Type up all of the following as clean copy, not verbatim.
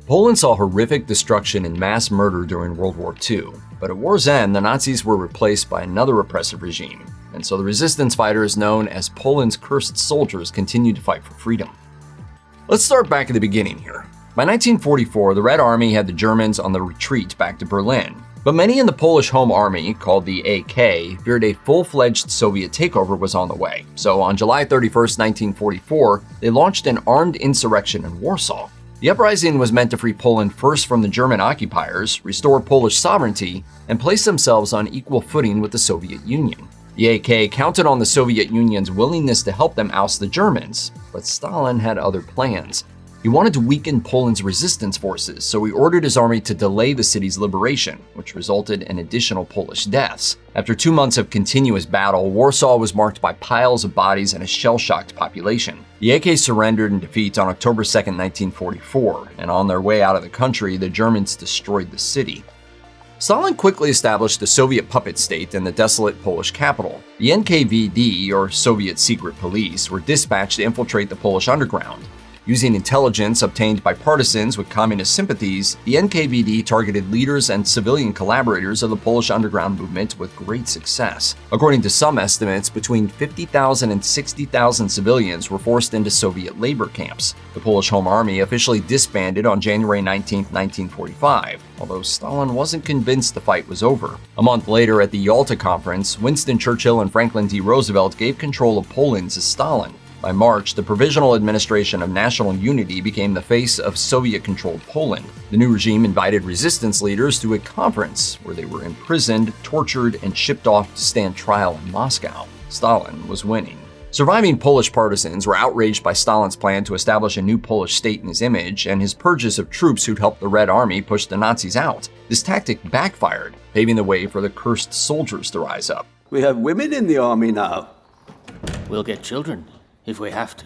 Poland saw horrific destruction and mass murder during World War II, but at war's end, the Nazis were replaced by another oppressive regime, and so the resistance fighters known as Poland's cursed soldiers continued to fight for freedom. Let's start back at the beginning here. By 1944, the Red Army had the Germans on the retreat back to Berlin, but many in the Polish Home Army, called the AK, feared a full-fledged Soviet takeover was on the way, so on July 31, 1944, they launched an armed insurrection in Warsaw. The uprising was meant to free Poland first from the German occupiers, restore Polish sovereignty, and place themselves on equal footing with the Soviet Union. The AK counted on the Soviet Union's willingness to help them oust the Germans, but Stalin had other plans. He wanted to weaken Poland's resistance forces, so he ordered his army to delay the city's liberation, which resulted in additional Polish deaths. After 2 months of continuous battle, Warsaw was marked by piles of bodies and a shell-shocked population. The AK surrendered in defeat on October 2, 1944, and on their way out of the country, the Germans destroyed the city. Stalin quickly established the Soviet puppet state in the desolate Polish capital. The NKVD, or Soviet Secret Police, were dispatched to infiltrate the Polish underground. Using intelligence obtained by partisans with communist sympathies, the NKVD targeted leaders and civilian collaborators of the Polish underground movement with great success. According to some estimates, between 50,000 and 60,000 civilians were forced into Soviet labor camps. The Polish Home Army officially disbanded on January 19, 1945, although Stalin wasn't convinced the fight was over. A month later, at the Yalta Conference, Winston Churchill and Franklin D. Roosevelt gave control of Poland to Stalin. By March, the Provisional Administration of National Unity became the face of Soviet-controlled Poland. The new regime invited resistance leaders to a conference where they were imprisoned, tortured, and shipped off to stand trial in Moscow. Stalin was winning. Surviving Polish partisans were outraged by Stalin's plan to establish a new Polish state in his image and his purges of troops who'd helped the Red Army push the Nazis out. This tactic backfired, paving the way for the cursed soldiers to rise up. We have women in the army now. We'll get children. If we have to.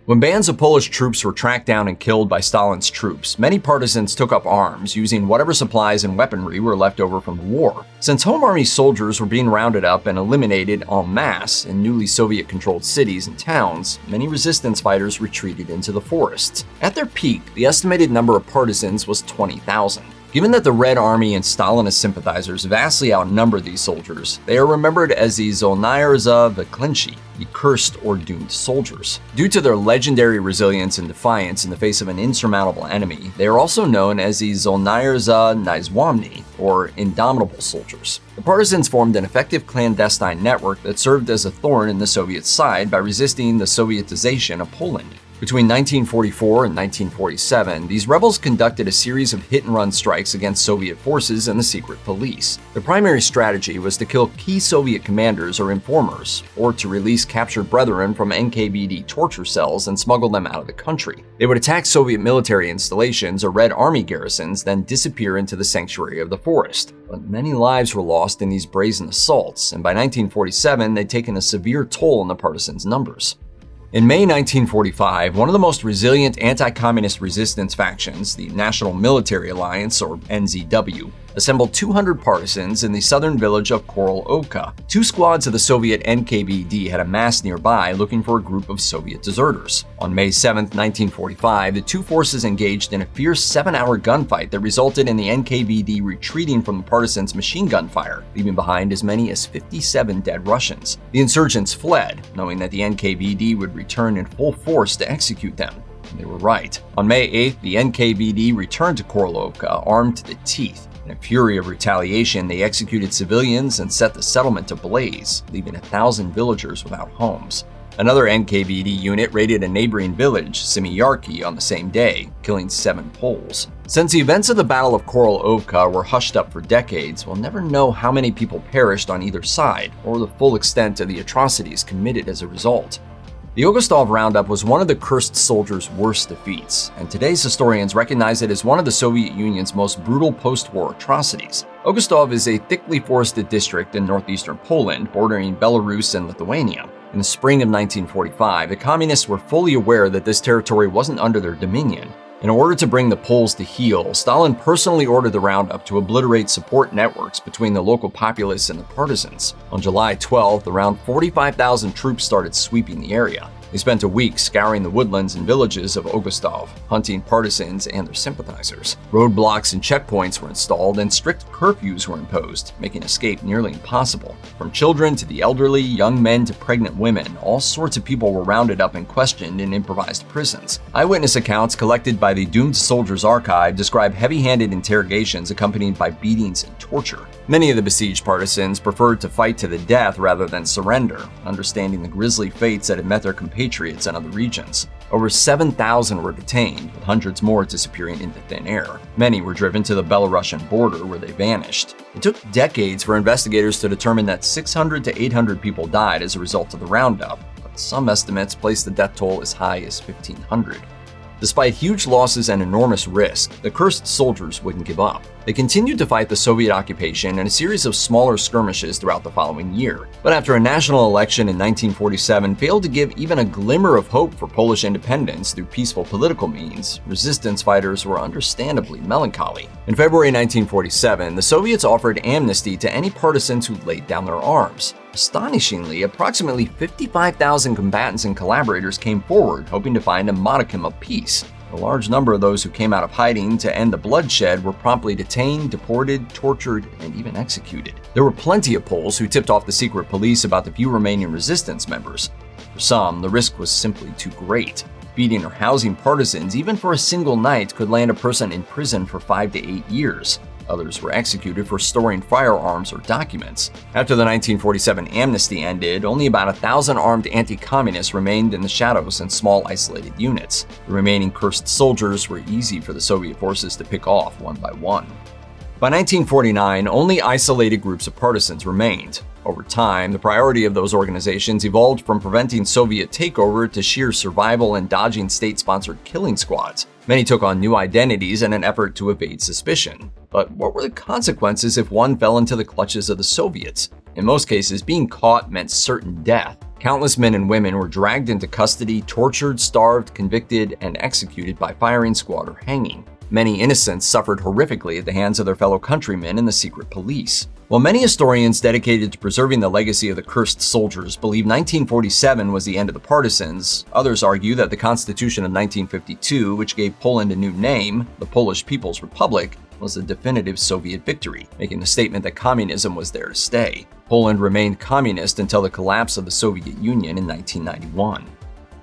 When bands of Polish troops were tracked down and killed by Stalin's troops, many partisans took up arms, using whatever supplies and weaponry were left over from the war. Since Home Army soldiers were being rounded up and eliminated en masse in newly Soviet-controlled cities and towns, many resistance fighters retreated into the forests. At their peak, the estimated number of partisans was 20,000. Given that the Red Army and Stalinist sympathizers vastly outnumbered these soldiers, they are remembered as the Żołnierze Wyklęci, the cursed or doomed soldiers. Due to their legendary resilience and defiance in the face of an insurmountable enemy, they are also known as the Żołnierze Niezłomni, or indomitable soldiers. The partisans formed an effective clandestine network that served as a thorn in the Soviet side by resisting the Sovietization of Poland. Between 1944 and 1947, these rebels conducted a series of hit-and-run strikes against Soviet forces and the secret police. Their primary strategy was to kill key Soviet commanders or informers, or to release captured brethren from NKVD torture cells and smuggle them out of the country. They would attack Soviet military installations or Red Army garrisons, then disappear into the sanctuary of the forest. But many lives were lost in these brazen assaults, and by 1947, they'd taken a severe toll on the partisans' numbers. In May 1945, one of the most resilient anti-communist resistance factions, the National Military Alliance, or NZW, assembled 200 partisans in the southern village of Kuryłówka. 2 squads of the Soviet NKVD had amassed nearby looking for a group of Soviet deserters. On May 7, 1945, the two forces engaged in a fierce 7-hour gunfight that resulted in the NKVD retreating from the partisans' machine gun fire, leaving behind as many as 57 dead Russians. The insurgents fled, knowing that the NKVD would return in full force to execute them. And they were right. On May 8th, the NKVD returned to Kuryłówka armed to the teeth. In a fury of retaliation, they executed civilians and set the settlement ablaze, leaving 1,000 villagers without homes. Another NKVD unit raided a neighboring village, Semiyarki, on the same day, killing 7 Poles. Since the events of the Battle of Kuryłówka were hushed up for decades, we'll never know how many people perished on either side, or the full extent of the atrocities committed as a result. The Augustów roundup was one of the cursed soldiers' worst defeats, and today's historians recognize it as one of the Soviet Union's most brutal post-war atrocities. Augustów is a thickly forested district in northeastern Poland, bordering Belarus and Lithuania. In the spring of 1945, the communists were fully aware that this territory wasn't under their dominion. In order to bring the Poles to heel, Stalin personally ordered the roundup to obliterate support networks between the local populace and the partisans. On July 12th, around 45,000 troops started sweeping the area. They spent a week scouring the woodlands and villages of Augustów, hunting partisans and their sympathizers. Roadblocks and checkpoints were installed, and strict curfews were imposed, making escape nearly impossible. From children to the elderly, young men to pregnant women, all sorts of people were rounded up and questioned in improvised prisons. Eyewitness accounts collected by the Doomed Soldiers Archive describe heavy-handed interrogations accompanied by beatings and torture. Many of the besieged partisans preferred to fight to the death rather than surrender, understanding the grisly fates that had met their compatriots in other regions. Over 7,000 were detained, with hundreds more disappearing into thin air. Many were driven to the Belarusian border, where they vanished. It took decades for investigators to determine that 600 to 800 people died as a result of the roundup, but some estimates place the death toll as high as 1,500. Despite huge losses and enormous risk, the cursed soldiers wouldn't give up. They continued to fight the Soviet occupation in a series of smaller skirmishes throughout the following year. But after a national election in 1947 failed to give even a glimmer of hope for Polish independence through peaceful political means, resistance fighters were understandably melancholy. In February 1947, the Soviets offered amnesty to any partisans who laid down their arms. Astonishingly, approximately 55,000 combatants and collaborators came forward, hoping to find a modicum of peace. A large number of those who came out of hiding to end the bloodshed were promptly detained, deported, tortured, and even executed. There were plenty of Poles who tipped off the secret police about the few remaining resistance members. For some, the risk was simply too great. Feeding or housing partisans, even for a single night, could land a person in prison for 5 to 8 years. Others were executed for storing firearms or documents. After the 1947 amnesty ended, only about 1,000 armed anti-communists remained in the shadows in small isolated units. The remaining cursed soldiers were easy for the Soviet forces to pick off one by one. By 1949, only isolated groups of partisans remained. Over time, the priority of those organizations evolved from preventing Soviet takeover to sheer survival and dodging state-sponsored killing squads. Many took on new identities in an effort to evade suspicion. But what were the consequences if one fell into the clutches of the Soviets? In most cases, being caught meant certain death. Countless men and women were dragged into custody, tortured, starved, convicted, and executed by firing squad or hanging. Many innocents suffered horrifically at the hands of their fellow countrymen and the secret police. While many historians dedicated to preserving the legacy of the cursed soldiers believe 1947 was the end of the partisans, others argue that the Constitution of 1952, which gave Poland a new name, the Polish People's Republic, was a definitive Soviet victory, making the statement that communism was there to stay. Poland remained communist until the collapse of the Soviet Union in 1991.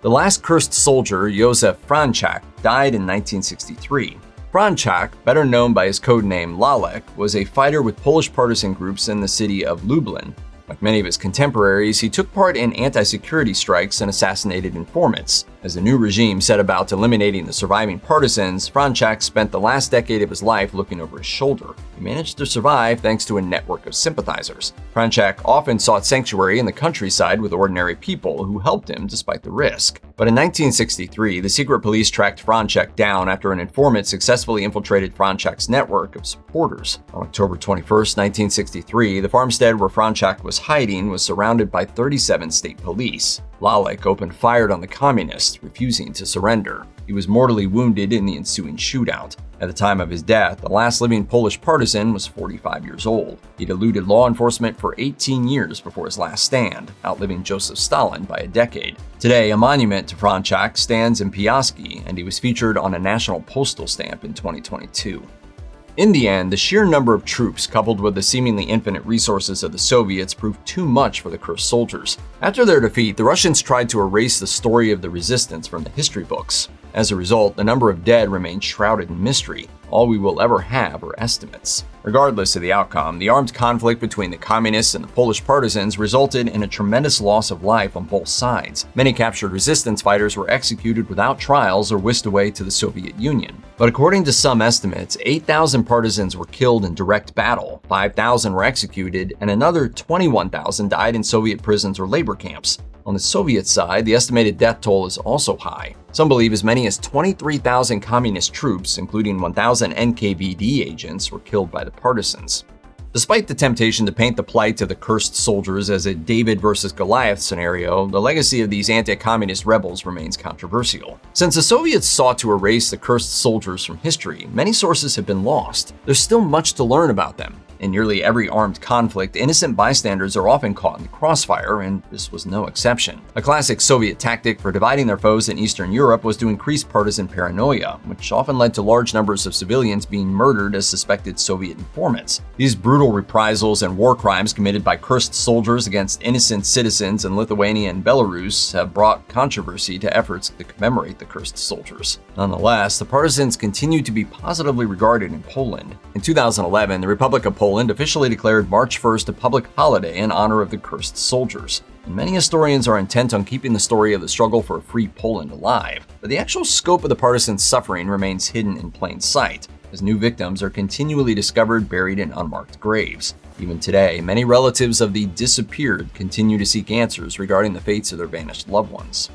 The last cursed soldier, Józef Franczak, died in 1963. Franczak, better known by his codename Lalek, was a fighter with Polish partisan groups in the city of Lublin. Like many of his contemporaries, he took part in anti-security strikes and assassinated informants. As the new regime set about eliminating the surviving partisans, Franczak spent the last decade of his life looking over his shoulder. He managed to survive thanks to a network of sympathizers. Franczak often sought sanctuary in the countryside with ordinary people who helped him despite the risk. But in 1963, the secret police tracked Franczak down after an informant successfully infiltrated Franczak's network of supporters. On October 21, 1963, the farmstead where Franczak was hiding was surrounded by 37 state police. Lalek opened fire on the communists, refusing to surrender. He was mortally wounded in the ensuing shootout. At the time of his death, the last living Polish partisan was 45 years old. He'd eluded law enforcement for 18 years before his last stand, outliving Joseph Stalin by a decade. Today, a monument to Franczak stands in Piaski, and he was featured on a national postal stamp in 2022. In the end, the sheer number of troops coupled with the seemingly infinite resources of the Soviets proved too much for the cursed soldiers. After their defeat, the Russians tried to erase the story of the resistance from the history books. As a result, the number of dead remained shrouded in mystery. All we will ever have are estimates. Regardless of the outcome, the armed conflict between the communists and the Polish partisans resulted in a tremendous loss of life on both sides. Many captured resistance fighters were executed without trials or whisked away to the Soviet Union. But according to some estimates, 8,000 partisans were killed in direct battle, 5,000 were executed, and another 21,000 died in Soviet prisons or labor camps. On the Soviet side, the estimated death toll is also high. Some believe as many as 23,000 communist troops, including 1,000 NKVD agents, were killed by the partisans. Despite the temptation to paint the plight of the cursed soldiers as a David versus Goliath scenario, the legacy of these anti-communist rebels remains controversial. Since the Soviets sought to erase the cursed soldiers from history, many sources have been lost. There's still much to learn about them. In nearly every armed conflict, innocent bystanders are often caught in the crossfire, and this was no exception. A classic Soviet tactic for dividing their foes in Eastern Europe was to increase partisan paranoia, which often led to large numbers of civilians being murdered as suspected Soviet informants. These brutal reprisals and war crimes committed by cursed soldiers against innocent citizens in Lithuania and Belarus have brought controversy to efforts to commemorate the cursed soldiers. Nonetheless, the partisans continue to be positively regarded in Poland. In 2011, the Republic of Poland officially declared March 1st a public holiday in honor of the cursed soldiers. And many historians are intent on keeping the story of the struggle for a free Poland alive, but the actual scope of the partisan suffering remains hidden in plain sight, as new victims are continually discovered buried in unmarked graves. Even today, many relatives of the disappeared continue to seek answers regarding the fates of their vanished loved ones.